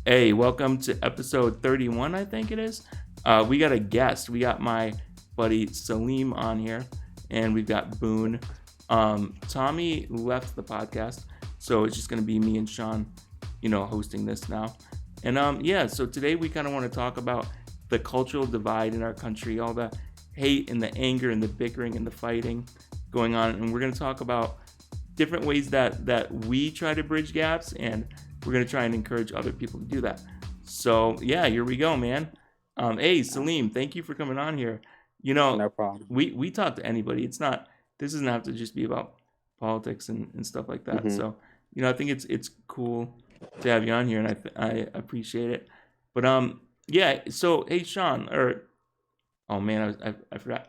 Hey, welcome to episode 31, I think it is. We got a guest. We got my buddy Salim on here, and we've got Boone. Tommy left the podcast, so it's just going to be me and Sean, hosting this now. And yeah, so today we kind of want to talk about the cultural divide in our country, all the hate and the anger and the bickering and the fighting going on. And we're going to talk about different ways that we try to bridge gaps, and we're going to try and encourage other people to do that. So yeah, here we go, man. Hey Salim, thank you for coming on here. No problem. We talk to anybody. This doesn't have to just be about politics and stuff like that. hmm So I think it's cool to have you on here, and I appreciate it. But yeah. So hey Sean, or oh man, I forgot.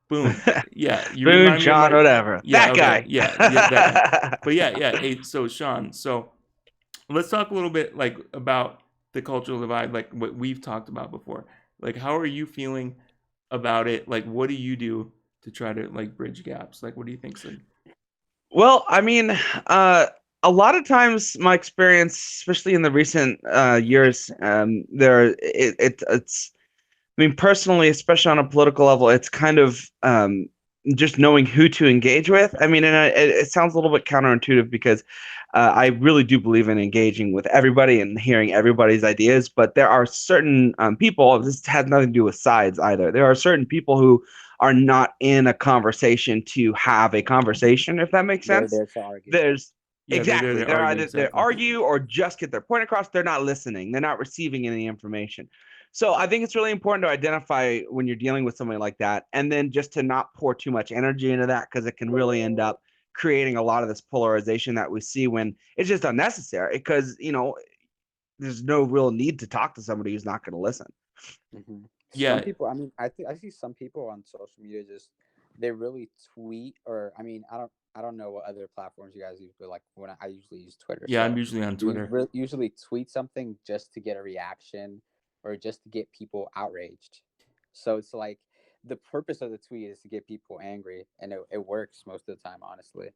Boone. Yeah, you Boone, remind me of John, my. whatever. Yeah. That Okay. guy. Yeah. That guy. But yeah. Hey, so Sean. So let's talk a little bit like about the cultural divide, like what we've talked about before. Like, how are you feeling about it? Like, what do you do to try to like bridge gaps? Like, what do you think, Sid? Well, I mean, a lot of times my experience, especially in the recent years, it's. I mean, personally, especially on a political level, it's kind of just knowing who to engage with. I mean, and it sounds a little bit counterintuitive because I really do believe in engaging with everybody and hearing everybody's ideas. But there are certain people, this has nothing to do with sides either. There are certain people who are not in a conversation to have a conversation, if that makes They're sense. there to argue. There's Yeah, they're there exactly, to they're argue either they exactly. argue or just get their point across. They're not listening. They're not receiving any information. So I think it's really important to identify when you're dealing with somebody like that, and then just to not pour too much energy into that because it can really end up creating a lot of this polarization that we see when it's just unnecessary because there's no real need to talk to somebody who's not going to listen. Some Yeah, people, I mean, I see some people on social media just they really tweet, or I mean, I don't know what other platforms you guys use, but like I usually use Twitter, yeah. I'm so usually on Twitter. usually tweet something just to get a reaction or just to get people outraged. So it's like the purpose of the tweet is to get people angry, and it works most of the time, honestly.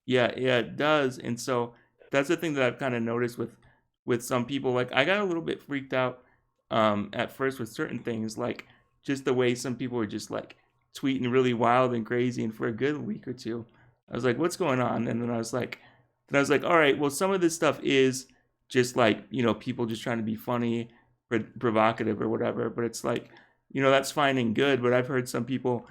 Yeah, it does. And so that's the thing that I've kind of noticed with some people. Like I got a little bit freaked out at first with certain things, like just the way some people were just like tweeting really wild and crazy, and for a good week or two, I was like, what's going on? And then I was like, all right, well, some of this stuff is just like, people just trying to be funny, provocative or whatever, but it's like, that's fine and good. But I've heard some people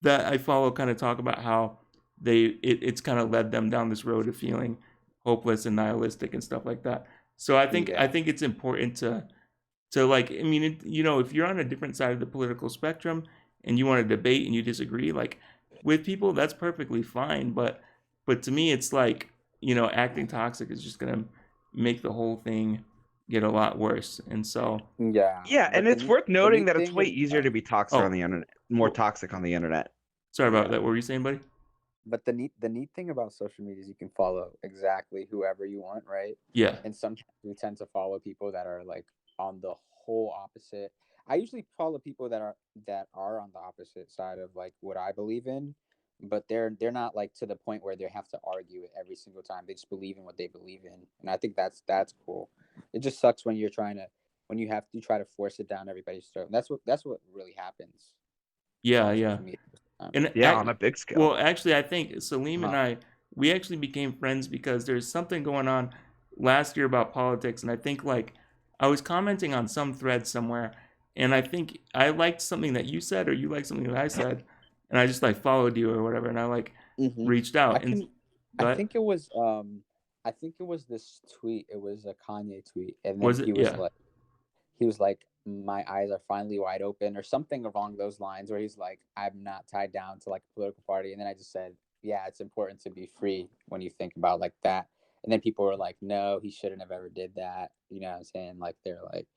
that I follow kind of talk about how it's kind of led them down this road of feeling hopeless and nihilistic and stuff like that. So I Yeah. think it's important to like, I mean, if you're on a different side of the political spectrum and you want to debate and you disagree, like with people, that's perfectly fine. But to me, it's like, acting toxic is just gonna make the whole thing get a lot worse. And so, Yeah, Yeah, and but it's worth the noting neat that it's thing way is, easier to be toxic on oh, the internet, more well, toxic on the internet. sorry about yeah, that. What were you saying, buddy? but the neat thing about social media is you can follow exactly whoever you want, right? Yeah, And sometimes we tend to follow people that are like on the whole opposite. I usually follow people that are on the opposite side of like what I believe in, but they're not like to the point where they have to argue it every single time. They just believe in what they believe in, and I think that's cool. It just sucks when you're trying to when you have to try to force it down everybody's throat. And that's what really happens yeah, on yeah. social media sometimes. And Yeah, on a big scale. well, actually, I think Salim and Uh-huh. we actually became friends because there's something going on last year about politics, and I think like I was commenting on some thread somewhere, and I think I liked something that you said, or you liked something that I said, and I just like followed you or whatever, and I like hmm reached I out and can. I but think it was. I think it was this tweet. It was a Kanye tweet, and then was it? Yeah. he was like, "My eyes are finally wide open," or something along those lines. Where he's like, "I'm not tied down to like a political party," and then I just said, "Yeah, it's important to be free when you think about like that." And then people were like, "No, he shouldn't have ever did that." You know what I'm saying? Like they're like,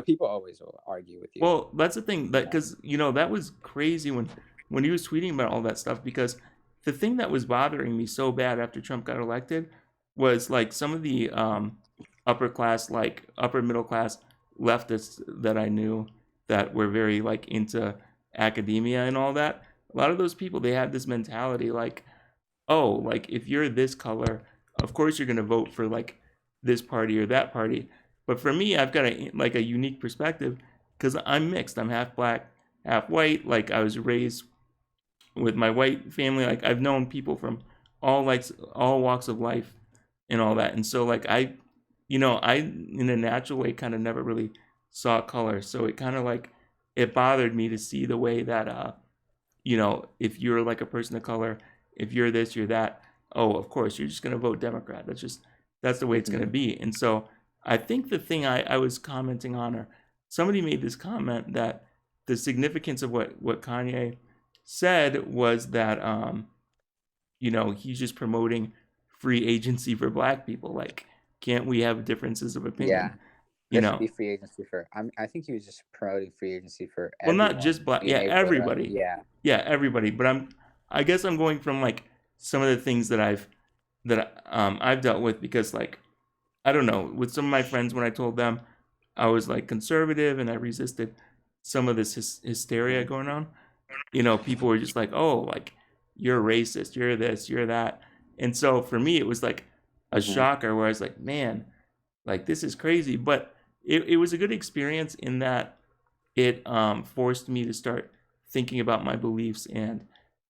people always will argue with you. Well, that's the thing that because that was crazy when he was tweeting about all that stuff because the thing that was bothering me so bad after Trump got elected was like some of the upper class, like upper middle class leftists that I knew that were very like into academia and all that. A lot of those people they had this mentality like, oh, like if you're this color, of course you're gonna vote for like this party or that party. But for me, I've got a unique perspective because I'm mixed. I'm half black, half white. Like I was raised with my white family. Like I've known people from all walks of life and all that. And so like I in a natural way kind of never really saw color. So it kind of like it bothered me to see the way that if you're like a person of color, if you're this, you're that, oh, of course you're just gonna vote Democrat. That's the way it's gonna be. And so I think the thing I was commenting on, or somebody made this comment that the significance of what Kanye said was that he's just promoting free agency for black people. Like, can't we have differences of opinion? Yeah, there should be free agency for. I think he was just promoting free agency for Well, everyone. not just black, being yeah, able to, everybody, yeah. yeah, everybody. But I guess I'm going from like some of the things that I've dealt with because like I don't know, with some of my friends when I told them I was like conservative and I resisted some of this hysteria going on. People were just like, "Oh, like you're racist, you're this, you're that," and so for me, it was like a shocker where I was like, "Man, like this is crazy." But it was a good experience in that it forced me to start thinking about my beliefs and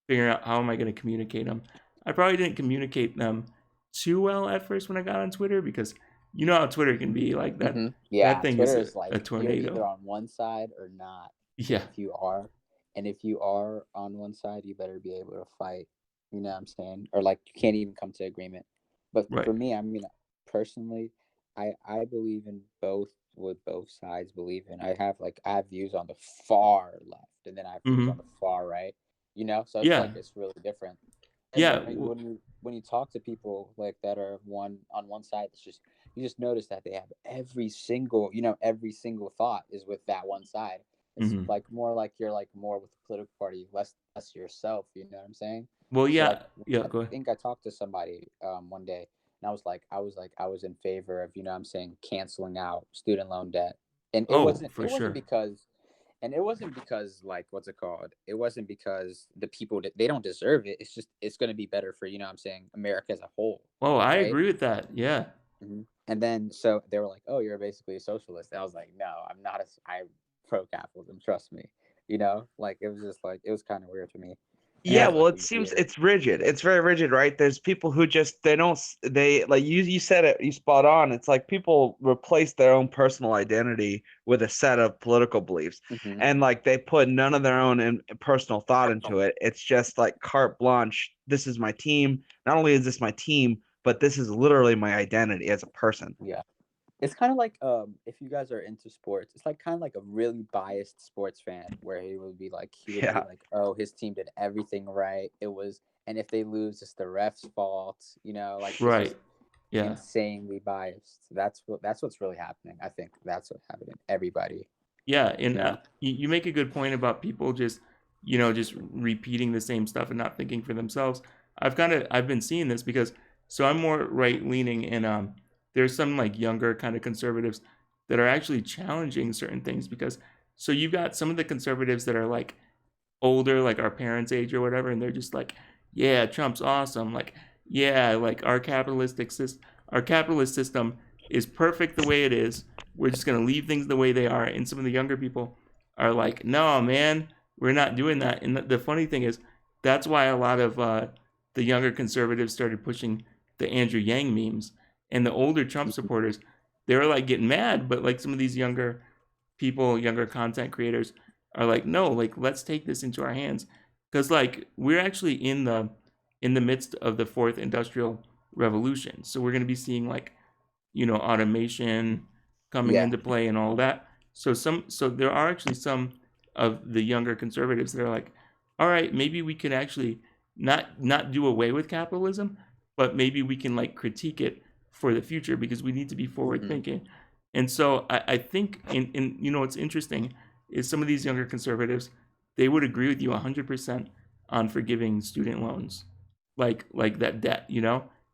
figuring out how am I going to communicate them. I probably didn't communicate them too well at first when I got on Twitter because you know how Twitter can be like that. Yeah, that thing Twitter is is like a tornado. you're either on one side or not. Yeah. If you are on one side, you better be able to fight. You know what I'm saying? Or like you can't even come to agreement. But Right. for me, I mean, personally, I believe in both what both sides believe in. I have views on the far left, and then I have views on the far right. So it's like it's really different. And Yeah. when you talk to people like that are on one side, it's just you just notice that they have every single thought is with that one side. It's like more like you're like more with the political party, less yourself. You know what I'm saying? Well, yeah, So like, yeah. I Go ahead. think I talked to somebody one day, and I was in favor of what I'm saying, canceling out student loan debt, and it wasn't because like what's it called? It wasn't because the people they don't deserve it. It's just it's going to be better for what I'm saying, America as a whole. Oh, I right? agree with that. Yeah. And then so they were like, "Oh, you're basically a socialist." And I was like, "No, I'm not. I'm pro capitalism. Trust me." Like it was just like it was kind of weird to me. Yeah, well, it seems it's rigid. It's very rigid, right? There's people who just they like you said it, you spot on. It's like people replace their own personal identity with a set of political beliefs, and like they put none of their own personal thought into it. It's just like carte blanche. This is my team. Not only is this my team, but this is literally my identity as a person. Yeah. It's kind of like if you guys are into sports, it's like kind of like a really biased sports fan where he would be like, oh, his team did everything right. And if they lose, it's the ref's fault. Like right, yeah, insanely biased. That's what's really happening. I think that's what's happening. Everybody. Yeah, and you make a good point about people just just repeating the same stuff and not thinking for themselves. I've been seeing this because I'm more right leaning and there's some like younger kind of conservatives that are actually challenging certain things because you've got some of the conservatives that are like older, like our parents' age or whatever, and they're just like, yeah, Trump's awesome. Like, yeah, like our capitalist system is perfect the way it is. We're just gonna leave things the way they are. And some of the younger people are like, no, man, we're not doing that. And the funny thing is, that's why a lot of the younger conservatives started pushing the Andrew Yang memes. And the older Trump supporters, they were like getting mad, but like some of these younger people, younger content creators are like, no, like let's take this into our hands, because like we're actually in the midst of the fourth industrial revolution. So we're going to be seeing like automation coming into play and all that. So there are actually some of the younger conservatives that are like, all right, maybe we can actually not do away with capitalism, but maybe we can like critique it for the future because we need to be forward thinking. And so I think in what's interesting is some of these younger conservatives, they would agree with you 100% on forgiving student loans, like that debt,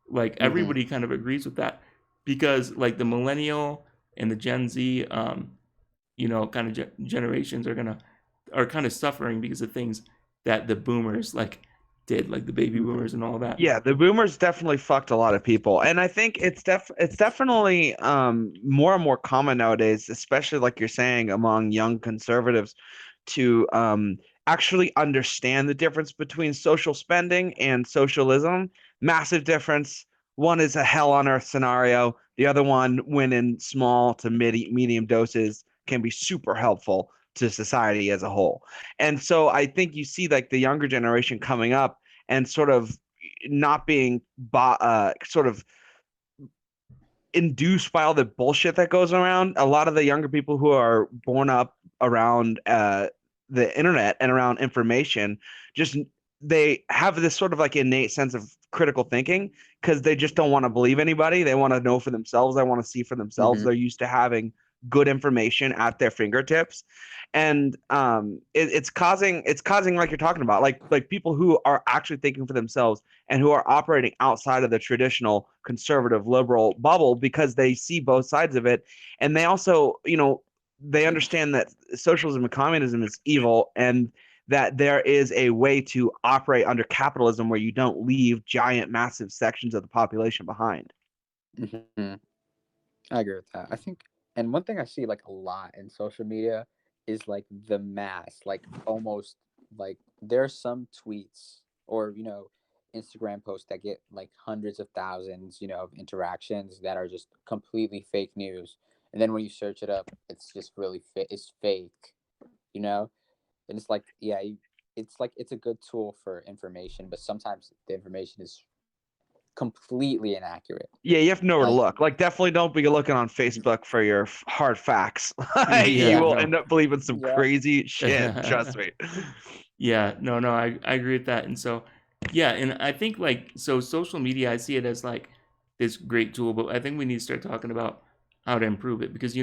like everybody kind of agrees with that because like the millennial and the Gen Z, kind of generations are kind of suffering because of things that the boomers like did, like the baby boomers and all that. Yeah, the boomers definitely fucked a lot of people. And I think it's definitely more and more common nowadays, especially like you're saying among young conservatives to actually understand the difference between social spending and socialism. Massive difference. One is a hell on earth scenario. The other one, when in small to medium doses, can be super helpful to society as a whole. And so I think you see like the younger generation coming up and sort of not being sort of induced by all the bullshit that goes around. A lot of the younger people who are born up around the internet and around information, just they have this sort of like innate sense of critical thinking because they just don't want to believe anybody. They want to know for themselves. They want to see for themselves. Mhm. They're used to having good information at their fingertips, and it's causing like you're talking about, like people who are actually thinking for themselves and who are operating outside of the traditional conservative liberal bubble because they see both sides of it, and they also they understand that socialism and communism is evil, and that there is a way to operate under capitalism where you don't leave giant, massive sections of the population behind. Mhm. I agree with that. I think, and one thing I see like a lot in social media is like the mass, like almost like there's some tweets or Instagram posts that get like hundreds of thousands, of interactions that are just completely fake news. And then when you search it up, it's just really it's fake, you know? And it's like, yeah, it's like it's a good tool for information, but sometimes the information is completely inaccurate. Yeah, you have to know where to Like, look. Like, definitely don't be looking on Facebook for your hard facts. Yeah, You will no. end up believing some yeah. crazy shit. Trust me. Yeah, no, I agree with that. And so, yeah, and I think like, so social media, I see it as like this great tool, but I think we need to start talking about how to improve it because,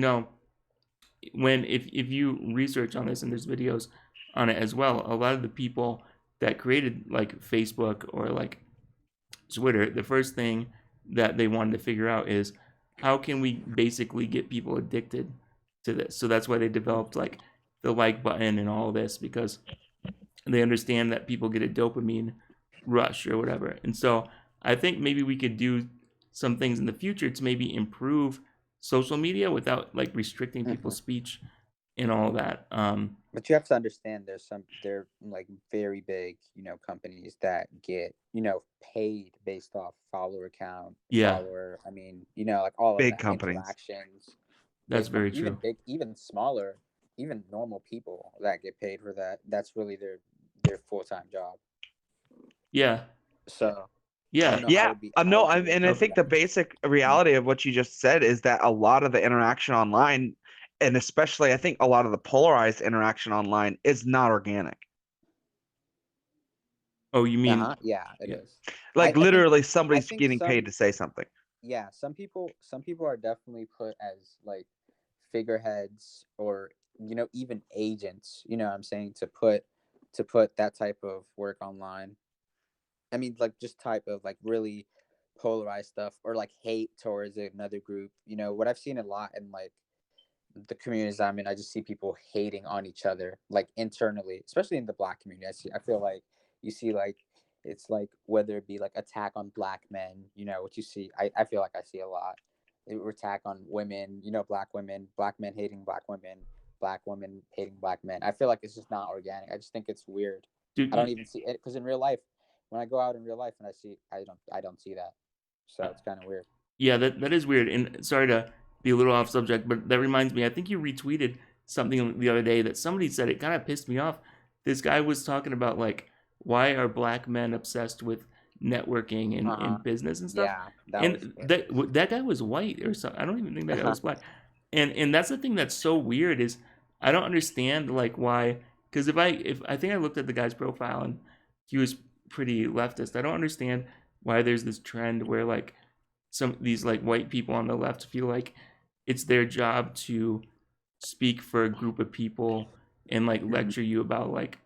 when if you research on this and there's videos on it as well, a lot of the people that created like Facebook or like Twitter, the first thing that they wanted to figure out is how can we basically get people addicted to this. So that's why they developed like the like button and all this because they understand that people get a dopamine rush or whatever. And so I think maybe we could do some things in the future to maybe improve social media without like restricting people's speech and all that. But you have to understand they're like very big, companies that get, paid based off follower count, Yeah, I mean, like all of Big that companies. interactions. that's Big very even true. big, even smaller, even normal people that get paid for that. That's really their full-time job. Yeah, So I don't yeah. know Yeah, how no, would be and I able to do think the that. basic reality of what you just said is that a lot of the interaction online, and especially I think a lot of the polarized interaction online, is not organic. Oh, you mean, Uh-huh. Yeah, it yeah. is. Like I think literally I somebody's think getting paid some to say something. yeah, some people are definitely put as like figureheads or even agents, what I'm saying, to put that type of work online. I mean, like just type of like really polarized stuff or like hate towards another group. What I've seen a lot in like the communities I'm in, I just see people hating on each other, like internally, especially in the Black community. I feel like you see like it's like whether it be like attack on Black men, what you see. I feel like I see a lot. Attack on women, Black men hating Black women, Black women hating Black men. I feel like it's just not organic. I just think it's weird. Dude, I don't even see it because in real life, when I go out in real life and I don't see that. So it's kind of weird. yeah, that is weird. And sorry to be a little off subject, but that reminds me, I think you retweeted something the other day that somebody said it kind of pissed me off. This guy was talking about like why are Black men obsessed with networking and business and stuff. Yeah, that was And weird. that guy was white or something. I don't even think that guy was Black. And that's the thing that's so weird is I don't understand like why, because if I think I looked at the guy's profile and he was pretty leftist. I don't understand why there's this trend where like some these like white people on the left feel like it's their job to speak for a group of people and like lecture you about like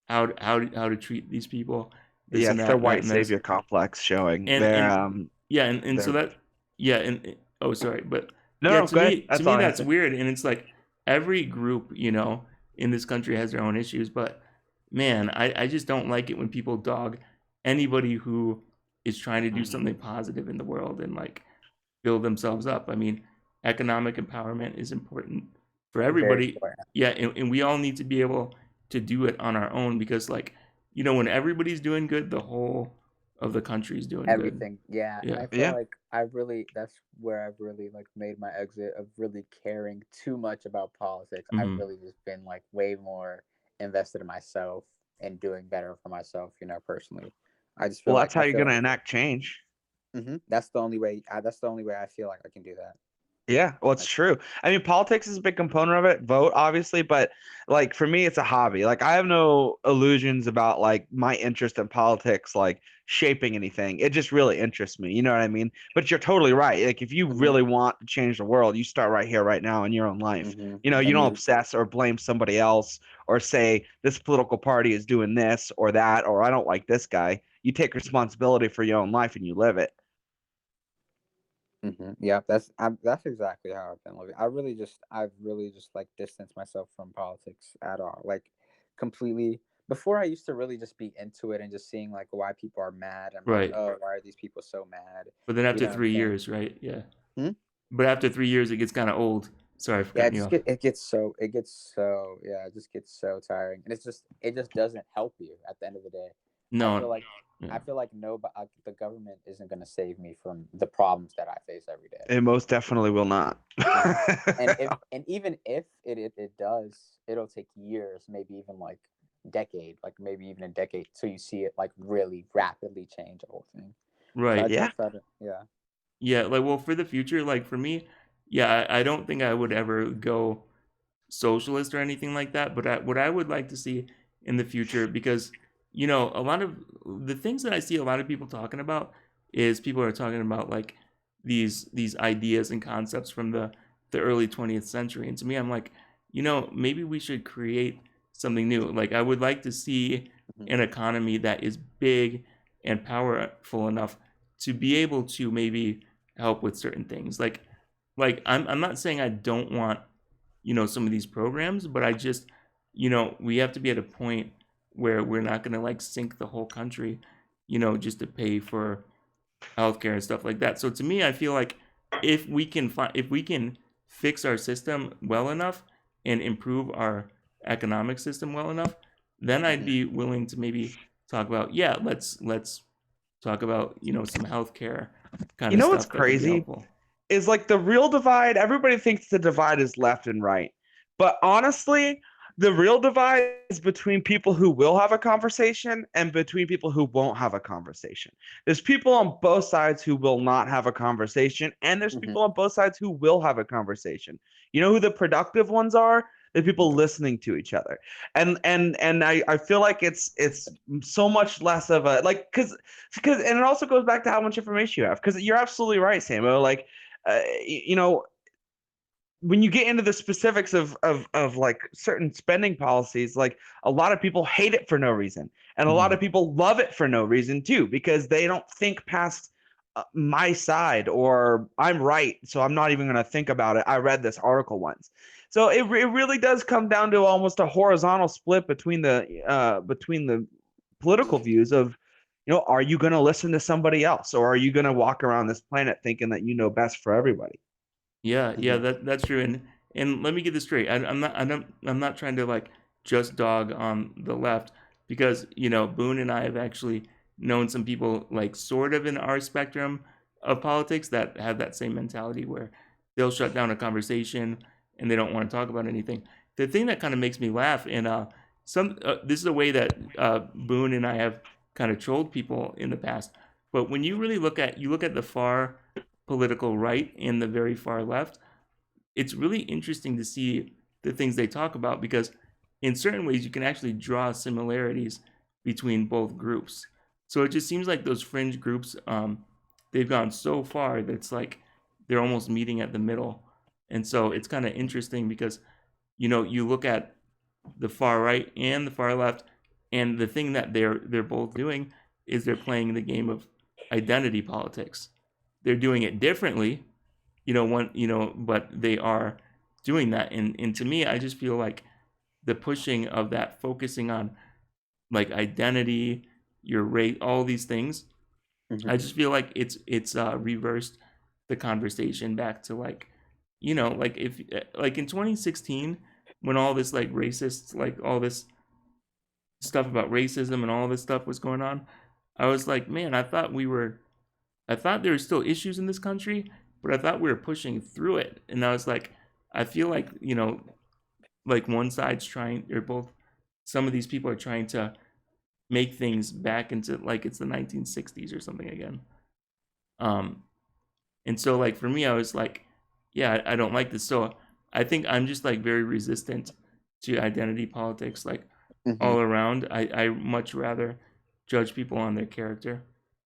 how to treat these people, this Yeah, and it's their that white and this savior complex showing. and They're yeah and so they're that yeah and oh sorry but yeah no, go ahead. to That's me all I had that's to say. weird and it's like every group in this country has their own issues but man I just don't like it when people dog anybody who is trying to do something positive in the world and like build themselves up. I mean, economic empowerment is important for Very everybody. important. Yeah, and we all need to be able to do it on our own because like, when everybody's doing good, the whole of the country is doing good. Everything, yeah. And Yeah. I feel like that's where I've really like made my exit of really caring too much about politics. I've Mhm. really just been like way more invested in myself and doing better for myself, personally. I just feel Well, like that's how you're gonna enact change. that's the only way. That's the only way I feel like I can do that. Yeah, well, it's Like, true. I mean, politics is a big component of it, vote, obviously, but like for me, it's a hobby. Like I have no illusions about like my interest in politics, like shaping anything. It just really interests me. You know what I mean? But you're totally right. Like if you mhm, really want to change the world, you start right here, right now in your own life. mhm. You And don't you, obsess or blame somebody else or say this political party is doing this or that, or I don't like this guy. You take responsibility for your own life and you live it. yeah, that's exactly how I've been living. I've really just like distanced myself from politics at all, like completely. Before I used to really just be into it and just seeing like why people are mad. I'm like, Right. oh, why are these people so mad? But then You after know what I'm 3 years, right? Yeah. saying? But after 3 years, it gets kind of old. Sorry for Yeah, cutting you off. it just gets so tiring, and it just doesn't help you at the end of the day. I feel No. like Yeah. I feel like nobody, the government isn't going to save me from the problems that I face every day. It most definitely will not. And even if it does, it'll take years, maybe even like maybe even a decade, till you see it like really rapidly change the whole thing. So I Right. Yeah. just try to, yeah. Yeah. Like, well, for the future, like for me, yeah, I don't think I would ever go socialist or anything like that. But what I would like to see in the future, because a lot of the things that I see a lot of people talking about is people are talking about like these ideas and concepts from the early 20th century, and to me, I'm like, maybe we should create something new. Like I would like to see Mhm. an economy that is big and powerful enough to be able to maybe help with certain things. Like I'm not saying I don't want some of these programs, but I just we have to be at a point where we're not going to like sink the whole country just to pay for healthcare and stuff like that. So to me, I feel like if we can fix our system well enough and improve our economic system well enough, then I'd be willing to maybe talk about, yeah, let's talk about some healthcare kind You of know what's stuff that could be crazy helpful. is like the real divide. Everybody thinks the divide is left and right. But honestly, the real divide is between people who will have a conversation and between people who won't have a conversation. There's people on both sides who will not have a conversation, and there's Mhm. people on both sides who will have a conversation. You know who the productive ones are? The people listening to each other. And I feel like it's so much less of a like because and it also goes back to how much information you have. Because you're absolutely right, Samuel. Like you know, when you get into the specifics of like certain spending policies, like a lot of people hate it for no reason, and a lot Mhm. of people love it for no reason too, because they don't think past my side, or I'm right, so I'm not even going to think about it. I read this article once, so it really does come down to almost a horizontal split between the political views of. Are you going to listen to somebody else, or are you going to walk around this planet thinking that you know best for everybody? Yeah, Mhm. that's true. And let me get this straight. I'm not trying to like just dog on the left because Boone and I have actually known some people like sort of in our spectrum of politics that have that same mentality where they'll shut down a conversation and they don't want to talk about anything. The thing that kind of makes me laugh and this is a way that Boone and I have kind of trolled people in the past. But when you really look at the far political right and the very far left, it's really interesting to see the things they talk about because in certain ways you can actually draw similarities between both groups. So it just seems like those fringe groups, they've gone so far that it's like they're almost meeting at the middle. And so it's kind of interesting because you look at the far right and the far left, and the thing that they're both doing is they're playing the game of identity politics. They're doing it differently, but they are doing that. And to me, I just feel like the pushing of that, focusing on like identity your rate, all these things. Mhm. I just feel like it's reversed the conversation back to like, like if like in 2016 when all this like racist, like all this stuff about racism and all this stuff was going on, I was like, man, I thought there were still issues in this country, but I thought we were pushing through it. And I was like, I feel like, like one side's trying, or both, some of these people are trying to make things back into like it's the 1960s or something again. Um, and so like for me, I was like, yeah, I don't like this. So I think I'm just like very resistant to identity politics, like Mhm. all around. I much rather judge people on their character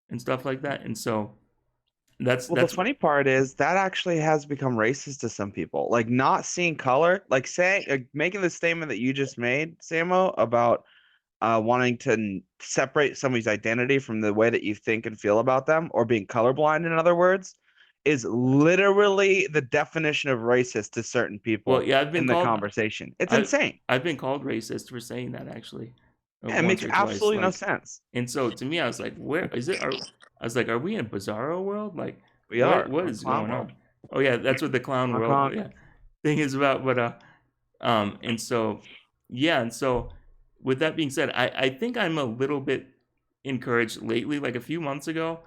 and stuff like that. And so Well, the that's funny part is that actually has become racist to some people. Like not seeing color, like saying, making the statement that you just made, Samo, about wanting to separate somebody's identity from the way that you think and feel about them, or being colorblind, in other words, is literally the definition of racist to certain well, people yeah, in the conversation. It's I insane. I've been called racist for saying that actually, Yeah, it once makes or twice. absolutely no Like, sense. and so to me, I was like, where is it? I was like, are we in Bizarro world? Like, We are. what We're is clown going world. on? Oh yeah, that's what the clown Honk, world, honk. yeah, thing is about. But and so yeah, and so with that being said, I think I'm a little bit encouraged lately. Like a few months ago,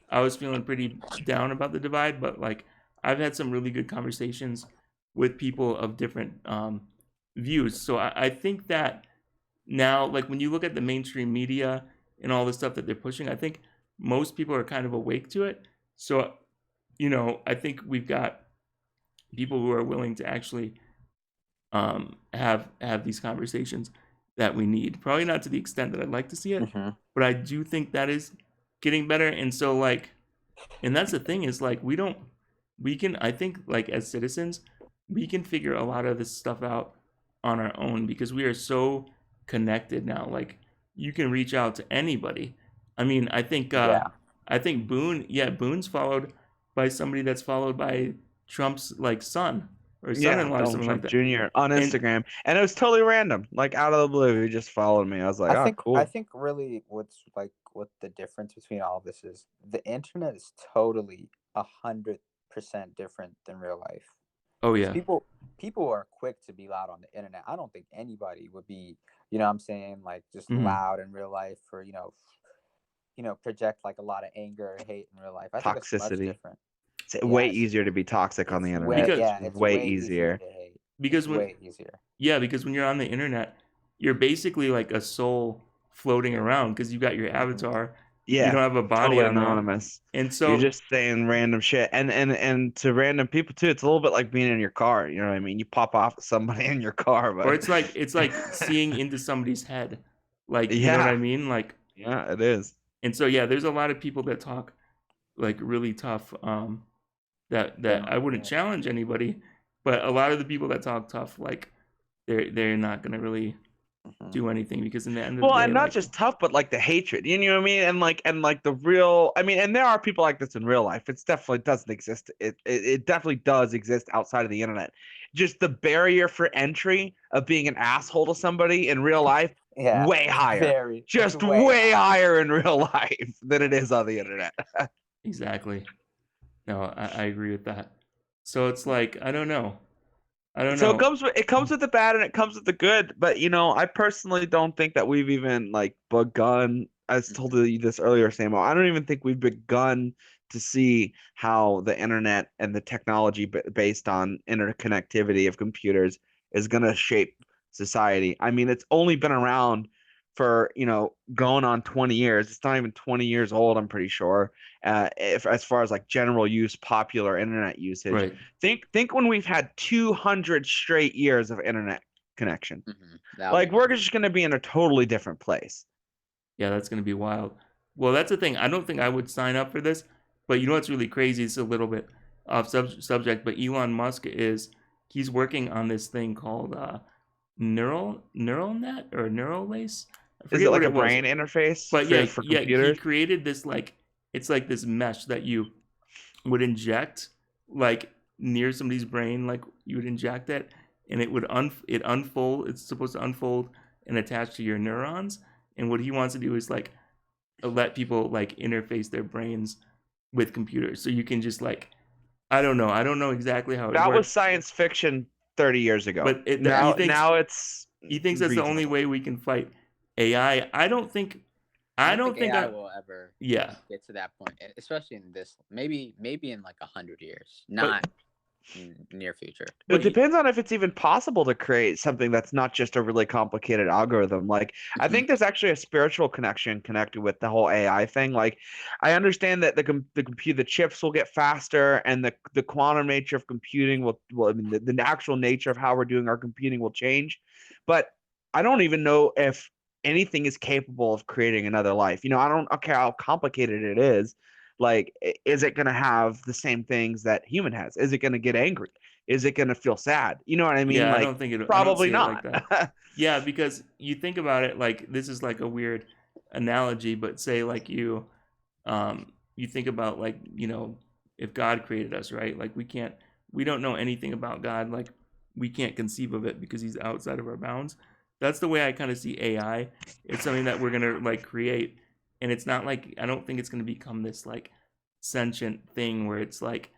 I was feeling pretty down about the divide, but like I've had some really good conversations with people of different views. So I think that now, like when you look at the mainstream media and all the stuff that they're pushing, I think most people are kind of awake to it. So, I think we've got people who are willing to actually have these conversations that we need. Probably not to the extent that I'd like to see it, Mhm. but I do think that is getting better. And so, like, and that's the thing is like we can, I think, like as citizens, we can figure a lot of this stuff out on our own because we are so connected now. Like you can reach out to anybody. I mean, Yeah. I think Boone's followed by somebody that's followed by Trump's like son or Yeah, son-in-law or Donald something like Trump that. Jr. on And Instagram, and it was totally random, like out of the blue. He just followed me. I was like, I "Oh, think I cool." think really what the difference between all of this is the internet is totally 100% different than real life. oh Because yeah. people are quick to be loud on the internet. I don't think anybody would be, what I'm saying, like just Mhm. loud in real life, or project like a lot of anger or hate in real life. I think it's much Toxicity. different. It's way Yeah, easier to be toxic on the internet. It's it's way way easier easier. to hate. Because It's when way easier. Yeah, because when you're on the internet, you're basically like a soul floating around because you got your Hmm. avatar. You Yeah, don't have a body totally on there. anonymous. And You're so, just saying random shit, and to random people too. It's a little bit like being in your car. You know what I mean? You pop off at somebody in your car, or but it's like seeing into somebody's head. Like, you know what I yeah, mean? Like, yeah, it is. and so yeah, there's a lot of people that talk like really tough that I wouldn't Yeah. challenge anybody, but a lot of the people that talk tough like they're not going to really Hmm. do anything because in the end of Well, the day and not like just tough, but like the hatred. You know what I mean? And like the real. I mean, and there are people like this in real life. It's definitely doesn't exist. It definitely does exist outside of the internet. Just the barrier for entry of being an asshole to somebody in real life, Yeah, way higher. it's Just way way higher. higher in real life than it is on the internet. exactly. No, I agree with that. So it's like I don't know. I don't So know. it comes with the bad and it comes with the good. But I personally don't think that we've even like begun. I told you this earlier, Samo. I don't even think we've begun to see how the internet and the technology based on interconnectivity of computers is going to shape society. I mean, it's only been around for going on 20 years. It's not even 20 years old, I'm pretty sure. If as far as like general use, popular internet usage. Right. Think when we've had 200 straight years of internet connection. That'll be Like we're nuts. just going to be in a totally different place. Yeah, that's gonna be wild. Well, that's the thing. I don't think I would sign up for this, but you know what's really crazy? It's a little bit off subject, but Elon Musk he's working on this thing called neural net or neural lace. I Is it forget what like a it was. brain interface But yeah, for yeah, he computers? created this like it's like this mesh that you would inject like near somebody's brain, like you would inject it, and it would unfold. It's supposed to unfold and attach to your neurons. And what he wants to do is like let people like interface their brains with computers. So you can just like, I don't know exactly how it That was works, science fiction 30 years ago. but he Now thinks it's that's the only reasonable. way we can fight AI. I don't think I don't think AI will ever yeah. get to that point, especially in this maybe in like 100 years, But not near future. It but depends on if it's even possible to create something that's not just a really complicated algorithm. Like, I think there's actually a spiritual connection connected with the whole AI thing. Like, I understand that the chips will get faster, and the quantum nature of computing will I mean, the actual nature of how we're doing our computing will change. But I don't even know if anything is capable of creating another life. I don't care how complicated it is. Like, is it going to have the same things that human has? Is it going to get angry? Is it going to feel sad? You know what I mean? yeah, I Like, don't think I don't probably see it not. like that. Yeah, because you think about it, like this is like a weird analogy, but say like you think about like, if God created us, right? Like we don't know anything about God, like we can't conceive of it because he's outside of our bounds. That's the way I kind of see AI. It's something that we're gonna like create, and it's not like, I don't think it's gonna become this like sentient thing where it's like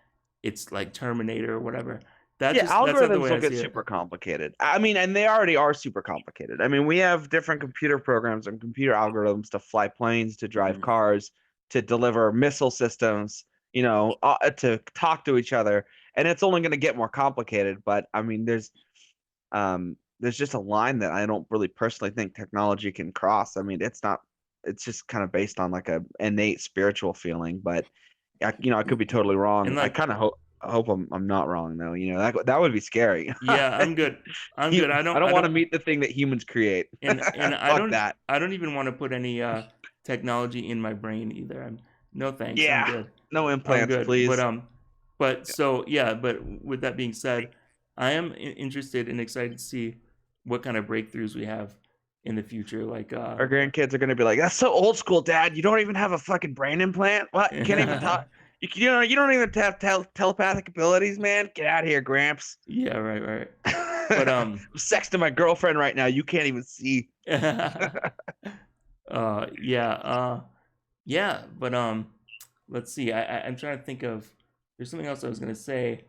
Terminator or whatever. Yeah, That's not the algorithms way will I get see it. super complicated. I mean, and they already are super complicated. I mean, we have different computer programs and computer algorithms to fly planes, to drive cars, to deliver missile systems, to talk to each other, and it's only going to get more complicated. But I mean, there's just a line that I don't really personally think technology can cross. I mean, it's just kind of based on like a innate spiritual feeling, but I could be totally wrong. And I like, kind of hope I'm not wrong though. That would be scary. yeah, I'm good. I'm good. I don't want to meet the thing that humans create. and Fuck that. I don't even want to put any technology in my brain either. No thanks. I'm Yeah, good. no I'm implants, good. please. But so yeah. But with that being said, I am interested and excited to see what kind of breakthroughs we have in the future. Like Our grandkids are gonna be like, "That's so old school, Dad. You don't even have a fucking brain implant. What? You can't even talk. You don't even have telepathic abilities, man. Get out of here, Gramps." Yeah, right. But I'm sexting my girlfriend right now. You can't even see. Yeah, but let's see. I'm trying to think of. There's something else I was gonna say.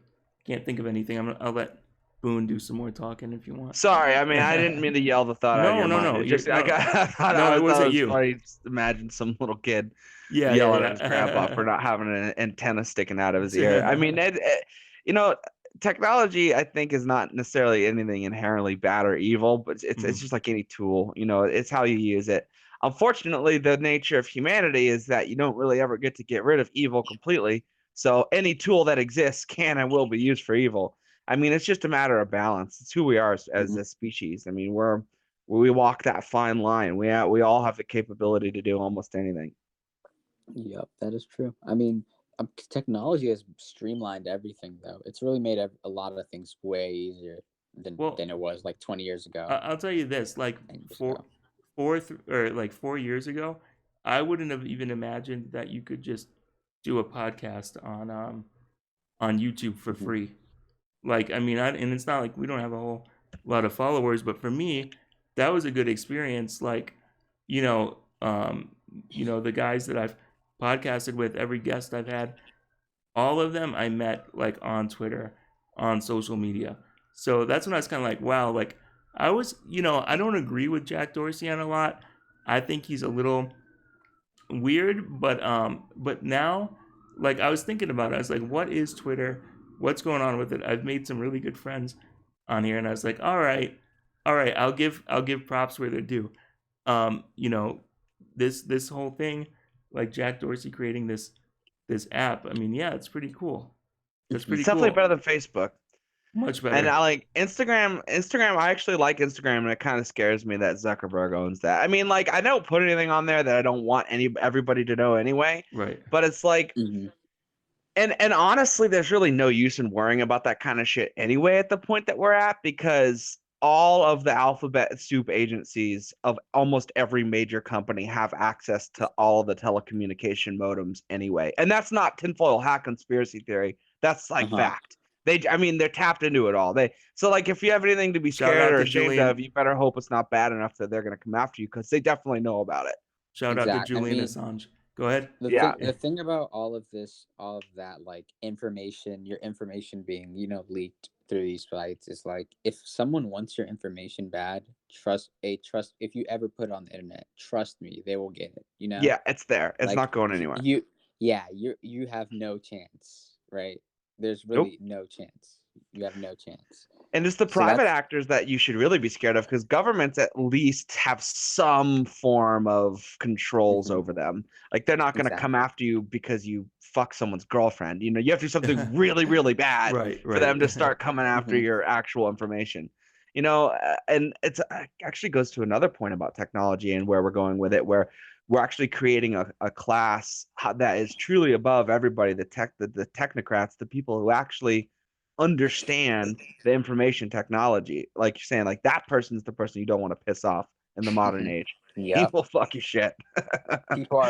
Can't think of anything. I'll let Boone do some more talking if you want. Sorry, I mean, I didn't mean to yell the thought out of your mind. No. I thought It wasn't you. Funny. Just imagine some little kid Yeah, yelling at his grandpa for not having an antenna sticking out of his ear. I mean, technology, I think, is not necessarily anything inherently bad or evil, but it's just like any tool. It's how you use it. Unfortunately, the nature of humanity is that you don't really ever get to get rid of evil completely. So any tool that exists can and will be used for evil. I mean, it's just a matter of balance. It's who we are as a species. I mean, we walk that fine line. We all have the capability to do almost anything. Yep, that is true. I mean, technology has streamlined everything, though. It's really made a lot of things way easier than it was like 20 years ago. I'll tell you this: like 4 years ago, I wouldn't have even imagined that you could just do a podcast on YouTube for free. Like, I mean, and it's not like we don't have a whole lot of followers, but for me, that was a good experience. Like, the guys that I've podcasted with, every guest I've had, all of them I met like on Twitter, on social media. So that's when I was kind of like, wow, like I was, I don't agree with Jack Dorsey on a lot. I think he's a little weird, but now, like I was thinking about it, I was like, what is Twitter? What's going on with it? I've made some really good friends on here, and I was like, all right, I'll give props where they're due. This whole thing, like Jack Dorsey creating this app. I mean, yeah, it's pretty cool. It's definitely better than Facebook. Much better. And I like Instagram. I actually like Instagram, and it kind of scares me that Zuckerberg owns that. I mean, like I don't put anything on there that I don't want everybody to know anyway. Right. But it's like, and honestly, there's really no use in worrying about that kind of shit anyway at the point that we're at, because all of the alphabet soup agencies of almost every major company have access to all of the telecommunication modems anyway. And that's not tinfoil hat conspiracy theory. That's like fact. They're tapped into it all. So like, if you have anything to be scared or ashamed of, you better hope it's not bad enough that they're going to come after you, because they definitely know about it. Shout out to Exact. I Julian mean, Assange. Go ahead. Yeah. the thing about all of this, all of that, like information, your information being, leaked through these sites is like, if someone wants your information bad, trust. If you ever put it on the internet, trust me, they will get it. Yeah, it's there. It's Like not going anywhere. yeah, you have no chance, right? There's Nope. really no chance. You have no chance. And it's the So private that's actors that you should really be scared of, because governments at least have some form of controls Mhm, over them. Like they're not going to come exactly. after you because you fuck someone's girlfriend. You have to do something really, really bad Right, for them to start right. coming after Hmm. your actual information. And it's actually goes to another point about technology and where we're going with it, where we're actually creating a class that is truly above everybody, the technocrats, the people who actually understand the information technology. Like you're saying, like that person's the person you don't want to piss off in the modern Hmm. age. He Yep. will fuck your shit. People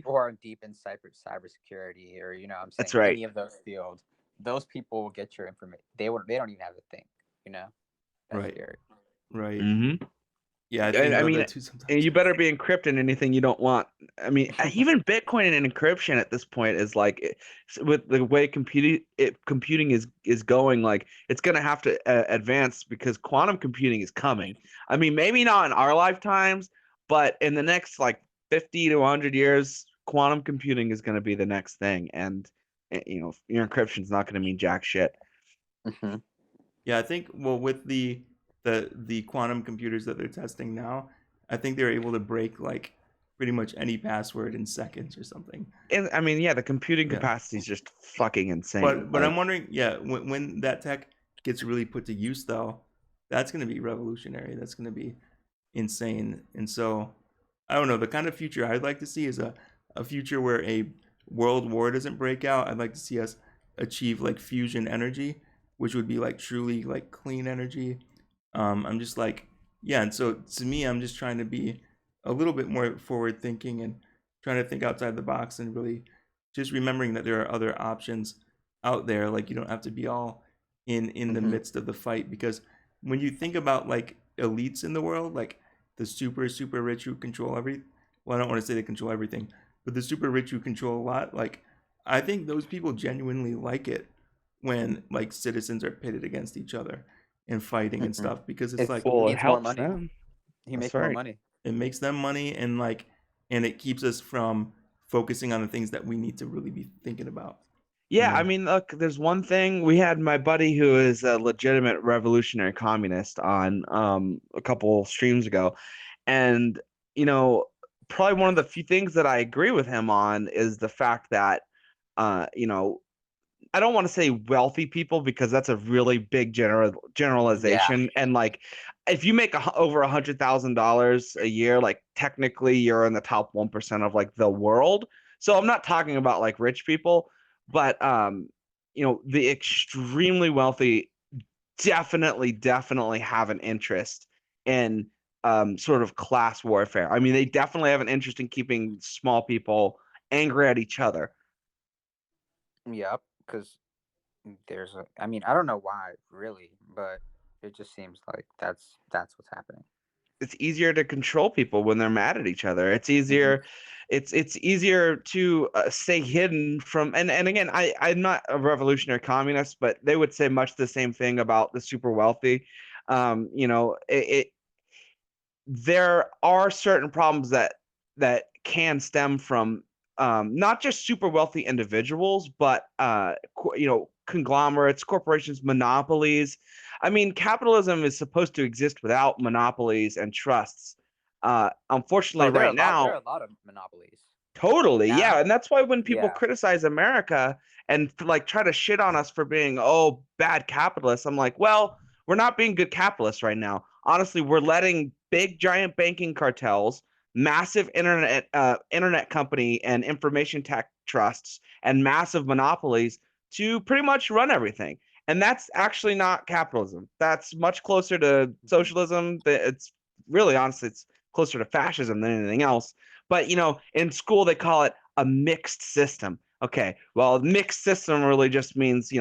who are deep in cybersecurity, or I'm That's saying right. any of those fields, those people will get your information. They don't even have to think. You know, that's Right, scary. right. Hmm. Yeah, I think I about mean, that too sometimes. you better be encrypting anything you don't want. I mean, even Bitcoin and encryption at this point is like, with the way computing is going, like it's gonna have to advance, because quantum computing is coming. I mean, maybe not in our lifetimes, but in the next like 50 to 100 years, quantum computing is gonna be the next thing, and your encryption is not gonna mean jack shit. Hmm. Yeah, I think, well, with the quantum computers that they're testing now, I think they're able to break like pretty much any password in seconds or something. And I mean, yeah, the computing Yeah. capacity is just fucking insane. But I'm wondering, yeah, when that tech gets really put to use though, that's going to be revolutionary. That's going to be insane. And so I don't know, the kind of future I'd like to see is a future where a world war doesn't break out. I'd like to see us achieve like fusion energy, which would be like truly like clean energy. I'm just like, yeah, and so to me, I'm just trying to be a little bit more forward thinking and trying to think outside the box and really just remembering that there are other options out there. Like you don't have to be all in the Hmm. midst of the fight, because when you think about like elites in the world, like the super rich who control well, I don't want to say they control everything, but the super rich who control a lot, like I think those people genuinely like it when like citizens are pitted against each other and fighting and Hmm. stuff, because it's It's like he Well, it needs more helps money. them. He That's makes more right. money. it makes them money, and like, and it keeps us from focusing on the things that we need to really be thinking about, you Yeah, I know. mean, look, there's one thing. We had my buddy who is a legitimate revolutionary communist on a couple streams ago, and you know, probably one of the few things that I agree with him on is the fact that uh, you know, I don't want to say wealthy people, because that's a really big Yeah. generalization. And like, if you make over $100,000 a year, like technically you're in the top 1% of like the world. So I'm not talking about like rich people, but the extremely wealthy definitely have an interest in sort of class warfare. I mean, they definitely have an interest in keeping small people angry at each other. Yep. Because I mean, I don't know why really, but it just seems like that's what's happening. It's easier to control people when they're mad at each other. It's Hmm. easier. It's easier to stay hidden from. And again, I'm not a revolutionary communist, but they would say much the same thing about the super wealthy. There are certain problems that can stem from not just super wealthy individuals, but conglomerates, corporations, monopolies. I mean, capitalism is supposed to exist without monopolies and trusts. Unfortunately, Oh, right there now, are a lot of monopolies totally, yeah, now. and that's why when people Yeah. criticize America and like try to shit on us for being bad capitalists, I'm like, well, we're not being good capitalists right now. Honestly, we're letting big giant banking cartels, massive internet company and information tech trusts, and massive monopolies to pretty much run everything. And that's actually not capitalism. That's much closer to Hmm. socialism. It's really, honestly, it's closer to fascism than anything else. But in school they call it a mixed system. Okay, well, a mixed system really just means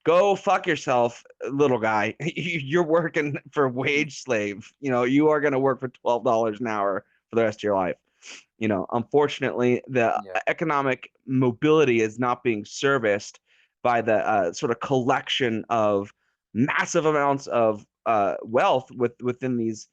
go fuck yourself, little guy. You're working for wage slave. You are going to work for $12 an hour for the rest of your life. Unfortunately, the Yeah. economic mobility is not being serviced by the sort of collection of massive amounts of wealth within these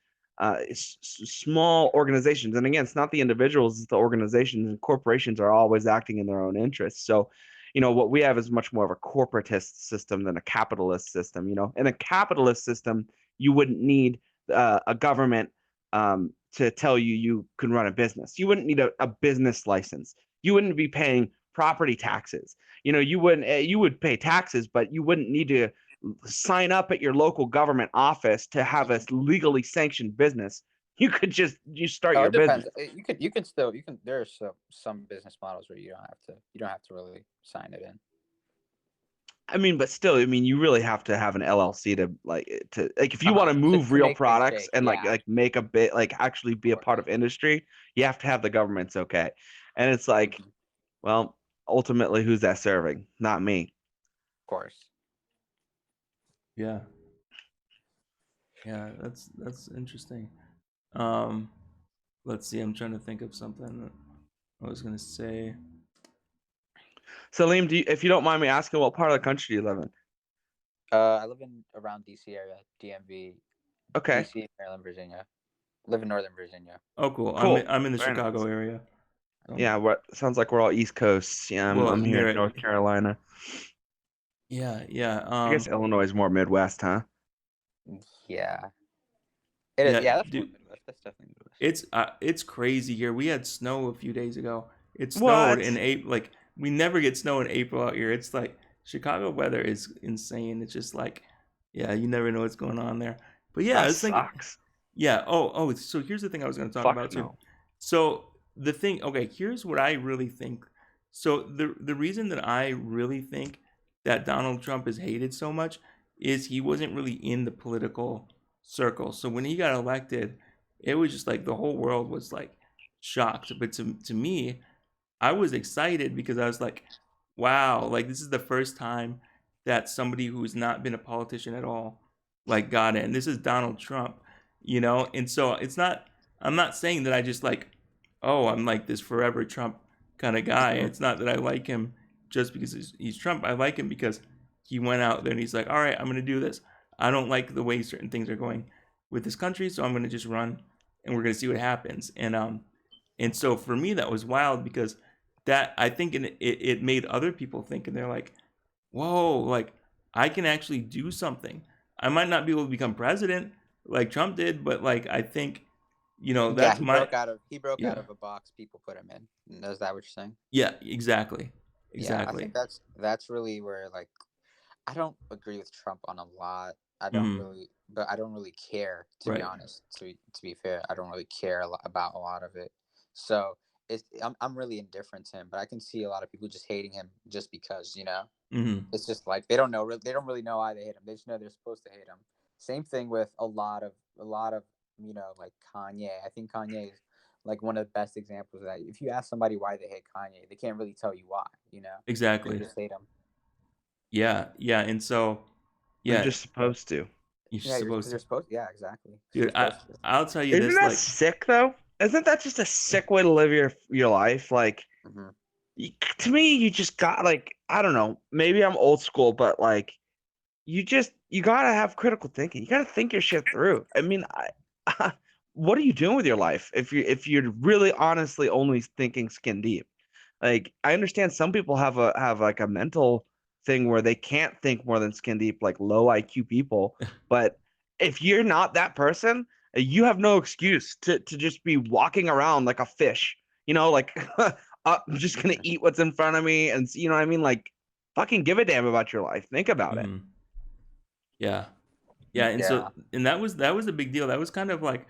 small organizations. And again, it's not the individuals, it's the organizations, and corporations are always acting in their own interests. So, what we have is much more of a corporatist system than a capitalist system. In a capitalist system, you wouldn't need a government to tell you can run a business. You wouldn't need a business license. You wouldn't be paying property taxes. You would pay taxes, but you wouldn't need to sign up at your local government office to have a legally sanctioned business. You could just start Oh, your it depends. business. You can there are some business models where you don't have to really sign it in. I mean, but still, you really have to have an LLC to if you want to move To real make things products shake, and yeah, like make a bit, like actually be a of part course. of industry, you have to have the government's okay. And it's like, Mhm. well, ultimately, who's that serving? Not me. Of course. Yeah. Yeah, that's interesting. Um, let's see. I'm trying to think of something that I was gonna say. Salim, if you don't mind me asking, what part of the country do you live in? I live in around DC area, DMV, Okay, DC, Maryland, Virginia. Live in Northern Virginia. Oh, cool. cool. I'm in the Very Chicago nice. area. Yeah, what sounds like we're all East Coast. Yeah, I'm, Well, I'm here near in it. North Carolina. Yeah, yeah. I guess Illinois is more Midwest, huh? Yeah. It is. Yeah, Yeah, that's more dude. Midwest. That's definitely Midwest. It's crazy here. We had snow a few days ago. It snowed in What? April. Like we never get snow in April out here. It's like Chicago weather is insane. It's just like, yeah, you never know what's going on there. But yeah, I That was thinking, sucks. yeah. Oh. So here's the thing I was going to talk Fuck about too. no. So the thing, okay, here's what I really think. So the reason that I really think that Donald Trump is hated so much is he wasn't really in the political circle. So when he got elected, it was just like the whole world was like shocked. But to me, I was excited because I was like, wow, like this is the first time that somebody who's not been a politician at all like got in. This is Donald Trump, And so I'm not saying that I just like, oh, I'm like this forever Trump kind of guy. Mhm. It's not that I like him just because he's Trump. I like him because he went out there and he's like, all right, I'm going to do this. I don't like the way certain things are going with this country, so I'm going to just run and we're going to see what happens. And so for me that was wild because that I think it made other people think, and they're like, whoa, like I can actually do something. I might not be able to become president like Trump did, but like I think, Yeah, that's my he broke out yeah. of a box people put him in. Is that what you're saying? Yeah, exactly. Yeah, I Exactly. think that's really where, like, I don't agree with Trump on a lot. Mhm. But I don't really care, to be Right. honest. To be fair, I don't really care about a lot of it. So I'm really indifferent to him, but I can see a lot of people just hating him just because, Mhm. it's just like they don't really know why they hate him. They just know they're supposed to hate him. Same thing with a lot of like Kanye. I think Kanye is like one of the best examples of that. If you ask somebody why they hate Kanye, they can't really tell you why. They Exactly. just hate him. Yeah, yeah, and so You're yeah, just supposed to. you're Yeah, supposed you're to. supposed. Yeah, exactly. You're Dude, supposed to. I'll tell you Isn't this, that like, sick though? Isn't that just a sick way to live your life? Like, Hmm. to me, you just got like, I don't know, maybe I'm old school, but like you gotta have critical thinking. You gotta think your shit through. I mean, what are you doing with your life if you're really honestly only thinking skin deep? Like, I understand some people have like a mental thing where they can't think more than skin deep, like low IQ people. But if you're not that person, you have no excuse to just be walking around like a fish. Like I'm just gonna eat what's in front of me, and you know what I mean? Like, fucking give a damn about your life. Think about it. mhm. Yeah. Yeah, and Yeah. so and that was a big deal. That was kind of like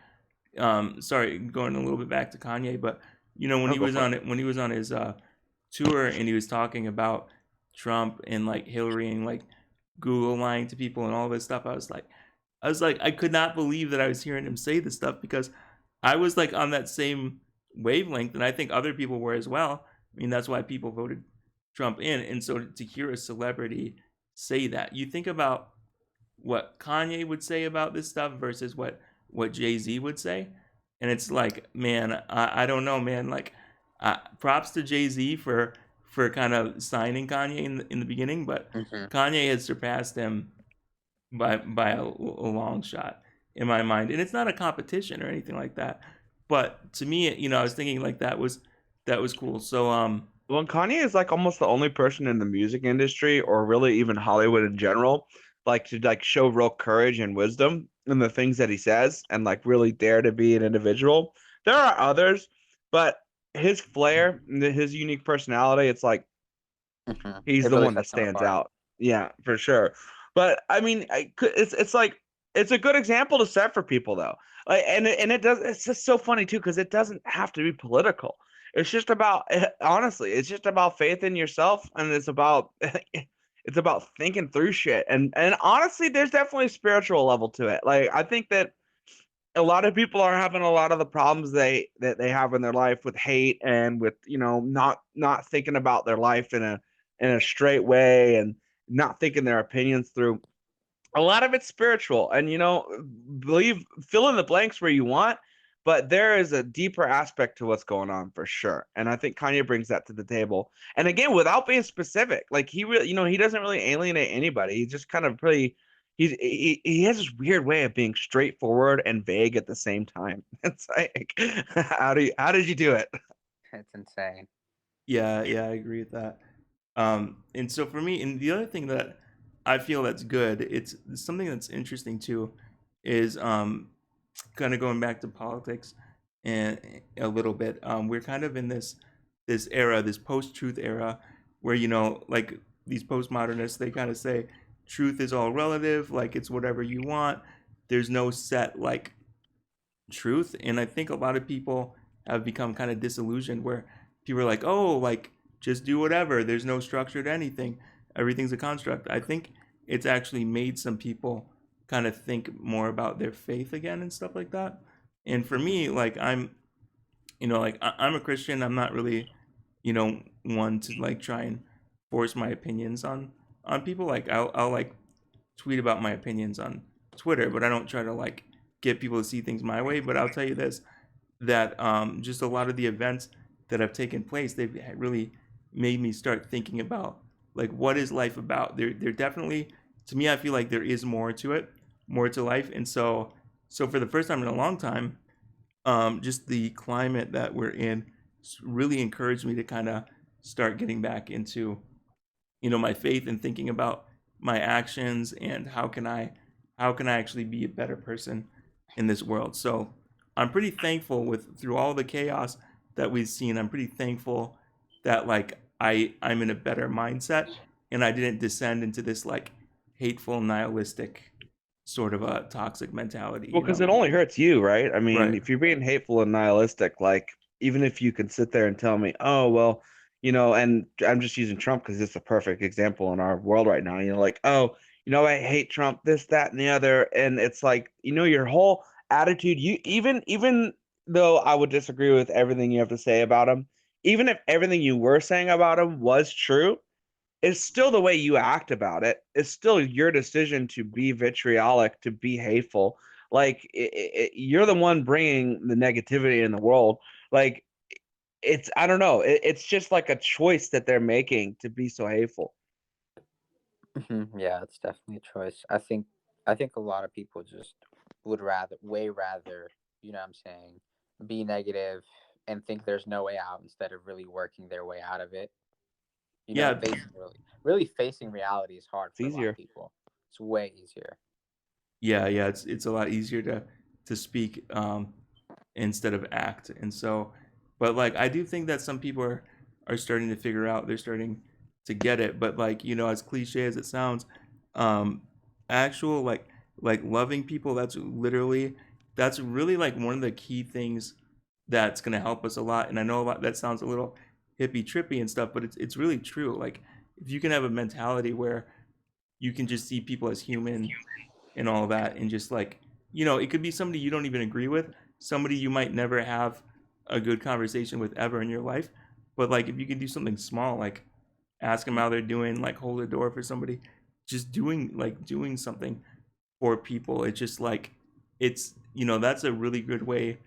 sorry, going a little bit back to Kanye, but when Oh, he go was for it. on it when he was on his tour and he was talking about Trump and like Hillary and like Google lying to people and all this stuff, I was like I could not believe that I was hearing him say this stuff because I was like on that same wavelength and I think other people were as well. I mean, that's why people voted Trump in. And so to hear a celebrity say that, you think about what Kanye would say about this stuff versus what Jay-Z would say. and it's like, man, I don't know, man. Like, props to Jay Z for kind of signing Kanye in the beginning, but Hmm. Kanye has surpassed him by a long shot in my mind, and it's not a competition or anything like that. But to me, I was thinking like that was cool. So Well, Kanye is like almost the only person in the music industry, or really even Hollywood in general, like to like show real courage and wisdom in the things that he says, and like really dare to be an individual. There are others, but his flair, his unique personality, it's like Hmm. he's It the really one that sets him stands apart. out. Yeah, for sure. But I mean, it's like it's a good example to set for people though. Like, and it does. It's just so funny too because it doesn't have to be political. It's just about honestly, it's just about faith in yourself, and it's about it's about thinking through shit. And honestly, there's definitely a spiritual level to it. Like I think that a lot of people are having a lot of the problems they have in their life with hate and with not thinking about their life in a straight way and not thinking their opinions through. A lot of it's spiritual, and believe fill in the blanks where you want, but there is a deeper aspect to what's going on for sure, and I think Kanye brings that to the table. And again, without being specific, like he really, he doesn't really alienate anybody. He's just kind of pretty. He has this weird way of being straightforward and vague at the same time. It's like, how did you do it? It's insane. yeah, yeah, I agree with that. And so for me, and the other thing that I feel that's good, it's something that's interesting too, is kind of going back to politics and a little bit. We're kind of in this era, this post-truth era, where like these postmodernists, they kind of say truth is all relative, like it's whatever you want. There's no set like truth, and I think a lot of people have become kind of disillusioned where people are like, oh, like just do whatever, there's no structure to anything, everything's a construct. I think it's actually made some people kind of think more about their faith again and stuff like that. And for Hmm. me, like I'm a Christian. I'm not really one to like try and force my opinions on people. Like I'll like tweet about my opinions on Twitter, but I don't try to like get people to see things my way. But I'll tell you this, that just a lot of the events that have taken place, they've really made me start thinking about like what is life about. There definitely, to me, I feel like there is more to it, more to life. And so for the first time in a long time, just the climate that we're in really encouraged me to kind of start getting back into my faith and thinking about my actions and how can I actually be a better person in this world. So I'm pretty thankful with through all the chaos that we've seen. I'm pretty thankful that like I'm in a better mindset and I didn't descend into this like hateful nihilistic sort of a toxic mentality, Well, because it only hurts you, right? I mean, Right. if you're being hateful and nihilistic, like even if you can sit there and tell me, oh, well, and I'm just using Trump because it's a perfect example in our world right now, like, oh, I hate Trump, this, that, and the other. And it's like, your whole attitude, you even though I would disagree with everything you have to say about him, even if everything you were saying about him was true, it's still the way you act about it. It's still your decision to be vitriolic, to be hateful. Like you're the one bringing the negativity in the world. Like I don't know. It's just like a choice that they're making to be so hateful. Yeah, it's definitely a choice. I think a lot of people just would way rather, what I'm saying, be negative and think there's no way out instead of really working their way out of it. Yeah, Facing really facing reality is hard It's for a lot of easier. people. It's way easier. yeah, it's a lot easier to speak instead of act. And so, but like I do think that some people are starting to figure out, they're starting to get it. But like as cliche as it sounds, um, actual like loving people, that's really like one of the key things that's gonna help us a lot. And I know a lot that sounds a little hippie trippy and stuff, but it's really true. Like if you can have a mentality where you can just see people as human and all that, and just like it could be somebody you don't even agree with, somebody you might never have a good conversation with ever in your life, but like if you can do something small, like ask them how they're doing, like hold a door for somebody, just doing something for people, it's just like it's that's a really good way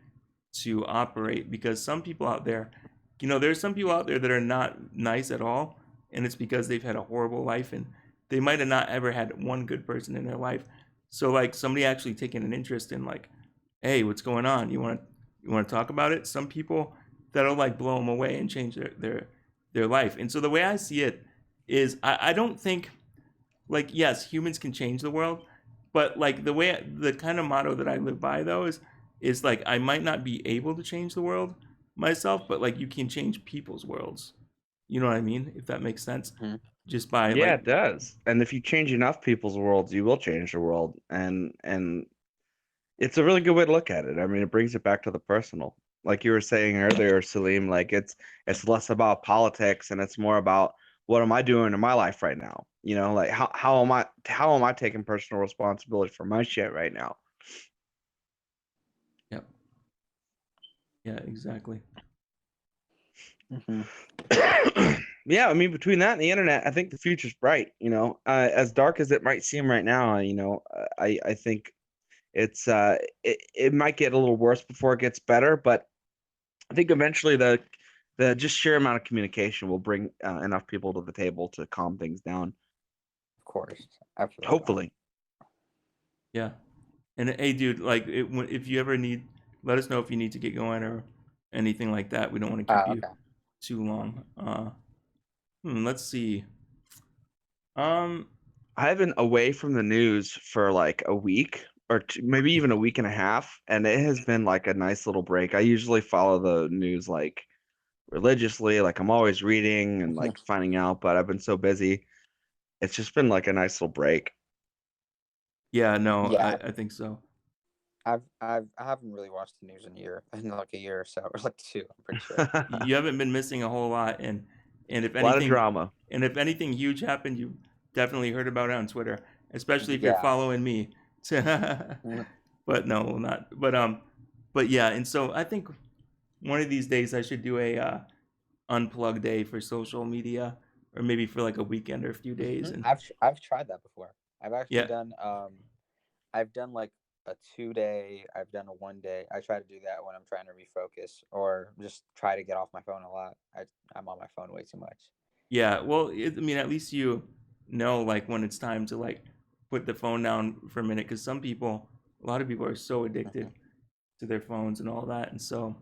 to operate, because some people out there, there's some people out there that are not nice at all, and it's because they've had a horrible life, and they might have not ever had one good person in their life. So like somebody actually taking an interest in like, hey, what's going on? You want to talk about it? Some people that'll like blow them away and change their life. And so the way I see it is, I don't think, like, yes, humans can change the world, but like the kind of motto that I live by though is like, I might not be able to change the world myself, but like you can change people's worlds. You know what I mean? If that makes sense. Mhm. Just by Yeah, like, it does. And if you change enough people's worlds, you will change the world. And it's a really good way to look at it. I mean, it brings it back to the personal. Like you were saying earlier, Salim, like it's less about politics and it's more about what am I doing in my life right now? You know, like how am I taking personal responsibility for my shit right now? yep, yeah, exactly. Mhm. Yeah, I mean, between that and the internet, I think the future's bright. You know, as dark as it might seem right now, I think it might get a little worse before it gets better, but I think eventually the just sheer amount of communication will bring enough people to the table to calm things down. Of course, I feel that. Hopefully. Yeah. And hey, dude, like if you ever need, let us know if you need to get going or anything like that. We don't want to keep you Okay. too long. Let's see. Um, I've been away from the news for like a week or two, maybe even a week and a half, and it has been like a nice little break. I usually follow the news like religiously, like I'm always reading and like finding out, but I've been so busy. It's just been like a nice little break. yeah, no, Yeah, I think so. I haven't really watched the news in like a year or so, or like two. I'm pretty sure. You haven't been missing a whole lot, and if A lot of anything, drama. and if anything huge happened, you definitely heard about it on Twitter, especially if you're Yeah. following me. Mhm. But no, not. But yeah, and so I think one of these days I should do a unplug day for social media, or maybe for like a weekend or a few days, and I've tried that before. I've actually yeah, done I've done like a 2 day. I've done a 1 day. I try to do that when I'm trying to refocus or just try to get off my phone a lot. I'm on my phone way too much. yeah. Well, I mean, at least you know like when it's time to like put the phone down for a minute, because a lot of people are so addicted Mhm. to their phones and all that, and so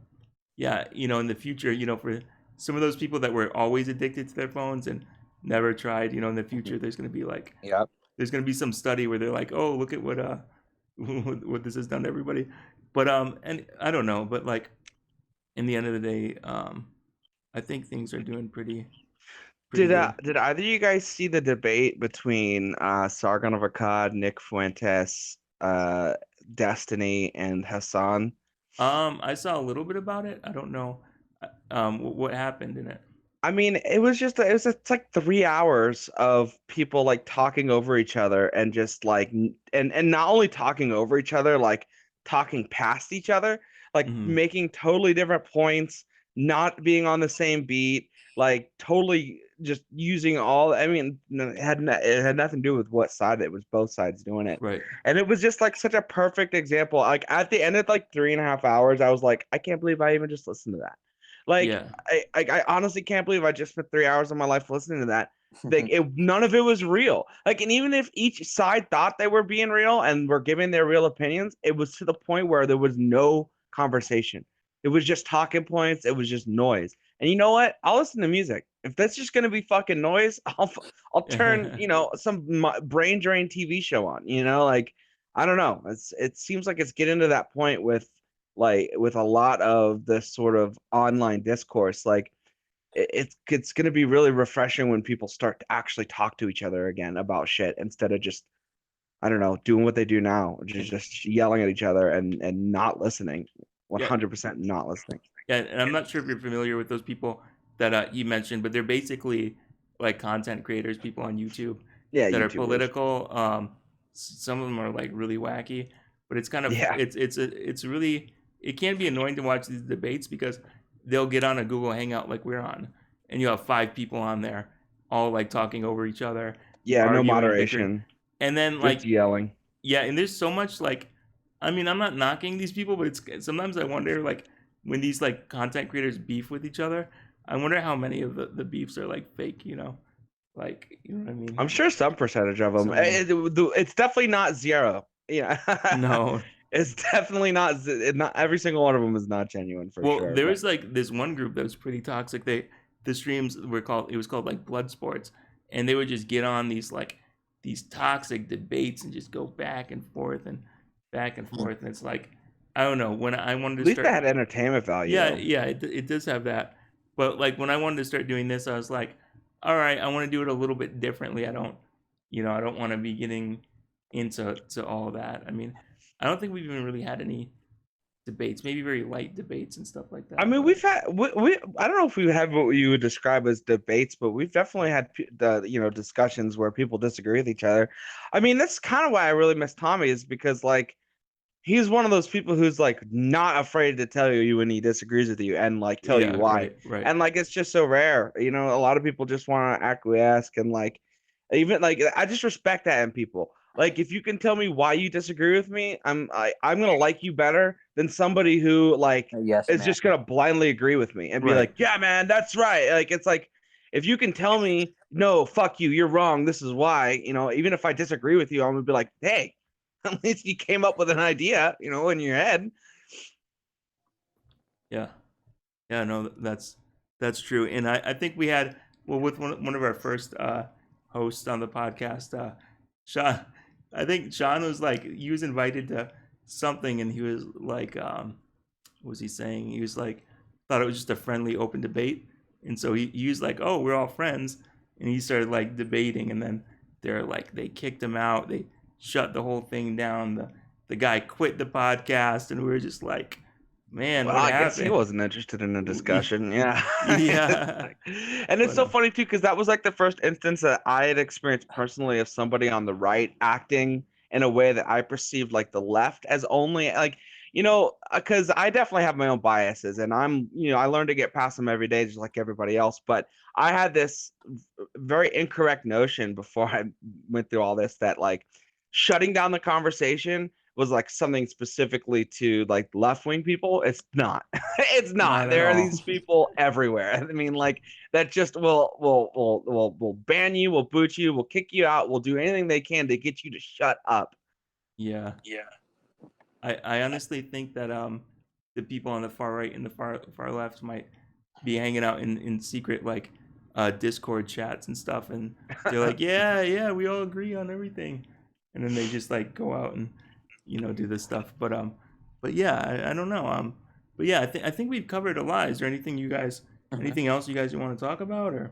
yeah, in the future, for some of those people that were always addicted to their phones and never tried, in the future, Mhm. there's going to be like, Yep. there's going to be some study where they're like, oh, look at what what this has done to everybody. But and I don't know, but like in the end of the day, I think things are doing pretty good. Did either of you guys see the debate between Sargon of Akkad, Nick Fuentes, Destiny, and Hassan? I saw a little bit about it. I don't know what happened in it. I mean, it's like 3 hours of people like talking over each other and just like and not only talking over each other, like talking past each other, like Hmm. making totally different points, not being on the same beat, like totally just using all. I mean, it had nothing to do with what side it was. Both sides doing it, Right. and it was just like such a perfect example. Like at the end of like 3.5 hours, I was like, I can't believe I even just listened to that. Like Yeah. I honestly can't believe I just spent 3 hours of my life listening to that. Like none of it was real. Like, and even if each side thought they were being real and were giving their real opinions, it was to the point where there was no conversation. It was just talking points. It was just noise. And you know what? I'll listen to music. If that's just gonna be fucking noise, I'll turn some brain drain TV show on. Like I don't know. It seems like it's getting to that point with a lot of this sort of online discourse. Like it's going to be really refreshing when people start to actually talk to each other again about shit instead of just I don't know doing what they do now, just yelling at each other and not listening. Yeah. 100% not listening. Yeah, and I'm not sure if you're familiar with those people that you mentioned, but they're basically like content creators, people on YouTube Yeah, that are YouTubers. political. Some of them are like really wacky, but it's kind of Yeah. it's really, it can be annoying to watch these debates because they'll get on a Google Hangout like we're on, and you have 5 people on there, all like talking over each other, Yeah, no arguing, bickering, moderation, and then just like, yelling. yeah, and there's so much like, I mean, I'm not knocking these people, but it's sometimes I wonder like, when these like content creators beef with each other, I wonder how many of the beefs are like fake, like, you know what I mean? I'm sure some percentage of them. So many. It's definitely not zero. Yeah. No. It's definitely not every single one of them is not genuine for Well, sure. there but- was like this one group that was pretty toxic. The streams it was called like Blood Sports, and they would just get on these toxic debates and just go back and forth and back and forth. And it's like, I don't know, when I wanted At to least start, that had entertainment value. yeah, it does have that. But like when I wanted to start doing this, I was like, all right, I want to do it a little bit differently. I don't want to be getting into all that. I mean, I don't think we've even really had any debates, maybe very light debates and stuff like that. I mean, but- we've had I don't know if we had what you would describe as debates, but we've definitely had the discussions where people disagree with each other. I mean, that's kind of why I really miss Tommy, is because like he's one of those people who's like not afraid to tell you when he disagrees with you and like tell Yeah, you why. right. And like it's just so rare. A lot of people just want to acquiesce, and like even like I just respect that in people. Like if you can tell me why you disagree with me, I'm gonna like you better than somebody who like Yes, is man. just gonna blindly agree with me and be Right. like, yeah, man, that's right. Like it's like if you can tell me, no, fuck you, you're wrong, this is why, even if I disagree with you, I'm gonna be like, hey, at least you came up with an idea, in your head. Yeah, no, that's true. And I think we had, well, with one of our first hosts on the podcast, Sean. I think Sean was like, he was invited to something, and he was like, what was he saying? He was like, thought it was just a friendly, open debate, and so he was like, oh, we're all friends, and he started like debating, and then they kicked him out, they shut the whole thing down, the guy quit the podcast, and we were just like, man, Well, what I happened? guess he wasn't interested in a discussion. Yeah. Yeah. And it's so But, funny too, because that was like the first instance that I had experienced personally of somebody on the right acting in a way that I perceived like the left as only like, because I definitely have my own biases, and I learn to get past them every day just like everybody else. But I had this very incorrect notion before I went through all this that like shutting down the conversation was like something specifically to like left-wing people. It's not. It's Not not. at There are all. these people everywhere. I mean, like that just will ban you, will boot you, will kick you out, will do anything they can to get you to shut up. Yeah. I honestly think that the people on the far right and the far left might be hanging out in secret like Discord chats and stuff, and they're like, yeah, we all agree on everything, and then they just like go out and do this stuff. But yeah, I don't know. But yeah, I think we've covered a lot. Is there anything anything else you guys want to talk about, or?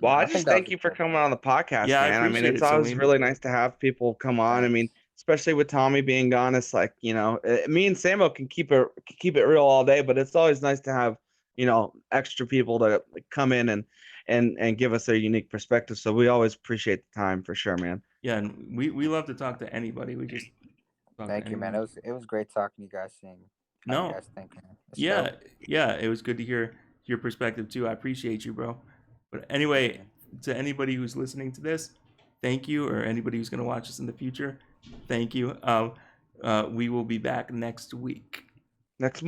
Well, I think just that thank was you for good. coming on the podcast, Yeah, I man. I mean, appreciate it's it, always Salim. really nice to have people come on. I mean, especially with Tommy being gone, it's like, me and Samo can keep it real all day, but it's always nice to have, extra people to come in and give us their unique perspective. So we always appreciate the time for sure, man. Yeah, and we love to talk to anybody. We just talk to Thank you, man. anyone. It was great talking to you guys, seeing how No. you guys thinking. Yeah, it was good to hear your perspective too. I appreciate you, bro. But anyway, to anybody who's listening to this, thank you, or anybody who's gonna watch this in the future, thank you. We will be back next week. Next month.